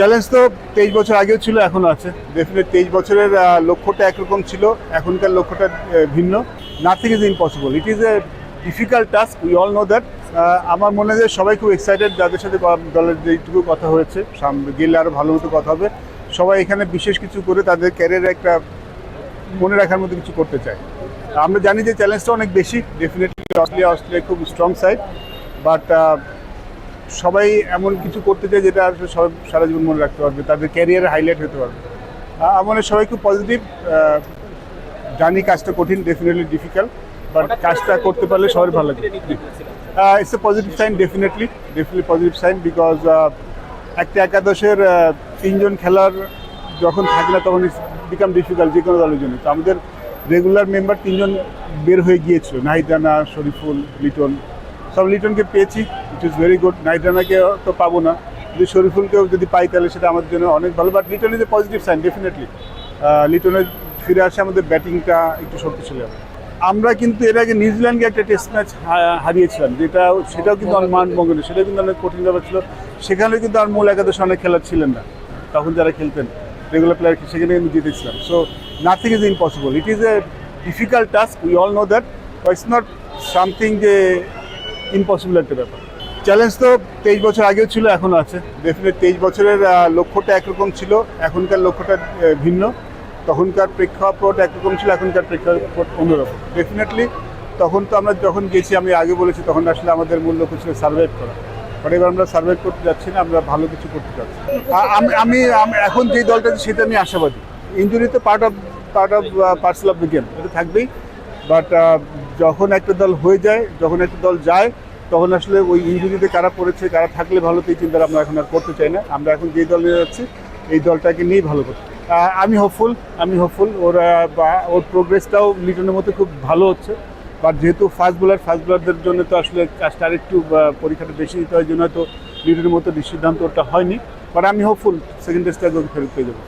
Challenge তো 23 বছর আগেও ছিল, এখনও আছে। ডেফিনেট 23 বছরের লক্ষ্যটা একরকম ছিল, এখনকার লক্ষ্যটা ভিন্ন। Nothing is impossible, it is a difficult task, we all know that. আমার মনে হয় সবাই খুব এক্সাইটেড, যাদের সাথে দলের যেটুকু কথা হয়েছে, সামনে গেলে আরও ভালো মতো কথা হবে। সবাই এখানে বিশেষ কিছু করে তাদের ক্যারিয়ারে একটা মনে রাখার মতো কিছু করতে চায়। আমরা জানি যে চ্যালেঞ্জটা অনেক বেশি, ডেফিনেটলি অস্ট্রেলিয়া খুব স্ট্রং সাইড, বাট সবাই এমন কিছু করতে চায় যেটা আসলে সবাই সারা জীবন মনে রাখতে পারবে, তাদের ক্যারিয়ারে হাইলাইট হতে পারবে। আমার সবাই খুব পজিটিভ। জানি কাজটা কঠিন, ডেফিনেটলি ডিফিকাল্ট, বাট কাজটা করতে পারলে সবাই ভালো লাগে। It's a positive sign, definitely positive sign, because একটা একাদশের 3 জন খেলার যখন থাকে না তখন বিকাম ডিফিকাল্ট যে কোনো দলের জন্য। তো আমাদের রেগুলার মেম্বার 3 জন বের হয়ে গিয়েছিল, নাহিদ রানা, শরীফুল, লিটন। সব লিটনকে পেয়েছি, it is very good. Nahid রানাকে তো পাবো না, যদি শরীফুলকেও যদি পাই তাহলে সেটা আমাদের জন্য অনেক ভালো। But Liton is a positive sign, definitely. লিটনের ফিরে আসে আমাদের ব্যাটিংটা একটু শক্তিশালী হবে। আমরা কিন্তু এর আগে নিউজিল্যান্ডকে একটা টেস্ট ম্যাচ হারিয়েছিলাম, সেটাও কিন্তু অনেক মানভঙ্গনীয়, সেটাও কিন্তু অনেক কঠিন ব্যাপার ছিল। সেখানে কিন্তু আর মূল একাদশে অনেক খেলার ছিলেন না, তখন যারা খেলতেন রেগুলার প্লেয়ার, সেখানে কিন্তু জিতেছিলাম। So nothing is impossible, it is a difficult task, we all know that. It's not something যে ইম্পসিবল একটা ব্যাপার। চ্যালেঞ্জ তো 23 বছর আগেও ছিল, এখনও আছে। ডেফিনেট 23 বছরের লক্ষ্যটা একরকম ছিল, এখনকার লক্ষ্যটা ভিন্ন। তখনকার প্রেক্ষাপট একরকম ছিল, এখনকার প্রেক্ষাপট অন্যরকম। ডেফিনেটলি তখন তো আমরা যখন গেছি, আমি আগে বলেছি, তখন আসলে আমাদের মূল লক্ষ্য ছিল সার্ভাইভ করা। বাট এবার আমরা সার্ভাইভ করতে যাচ্ছি না, আমরা ভালো কিছু করতে চাচ্ছি। আমি এখন যেই দলটা আছে সেটা আমি আশাবাদী। ইনজুরি তো part of parcel of the game, এটা থাকবেই। বাট যখন একটা দল হয়ে যায়, যখন একটা দল যায়, তখন আসলে ওই ইনজুরিতে কারা পড়েছে, কারা থাকলে ভালো, তো এই চিন্তাটা আমরা এখন আর করতে চাই না। আমরা এখন যেই দল নিয়ে যাচ্ছি, এই দলটাকে নিয়েই ভালো করতে। আমি হোপফুল ওর প্রোগ্রেসটাও লিটনের মতো খুব ভালো হচ্ছে। বাট যেহেতু ফাস্ট বোলারদের জন্য তো আসলে কাজটা আরেকটু পরীক্ষাটা বেশি দিতে হয়, জন্য হয়তো লিটনের মতো সিদ্ধান্ত ওটা হয়নি। বাট আমি হোপফুল সেকেন্ড টেস্টে ফেরত পেয়ে যাবো।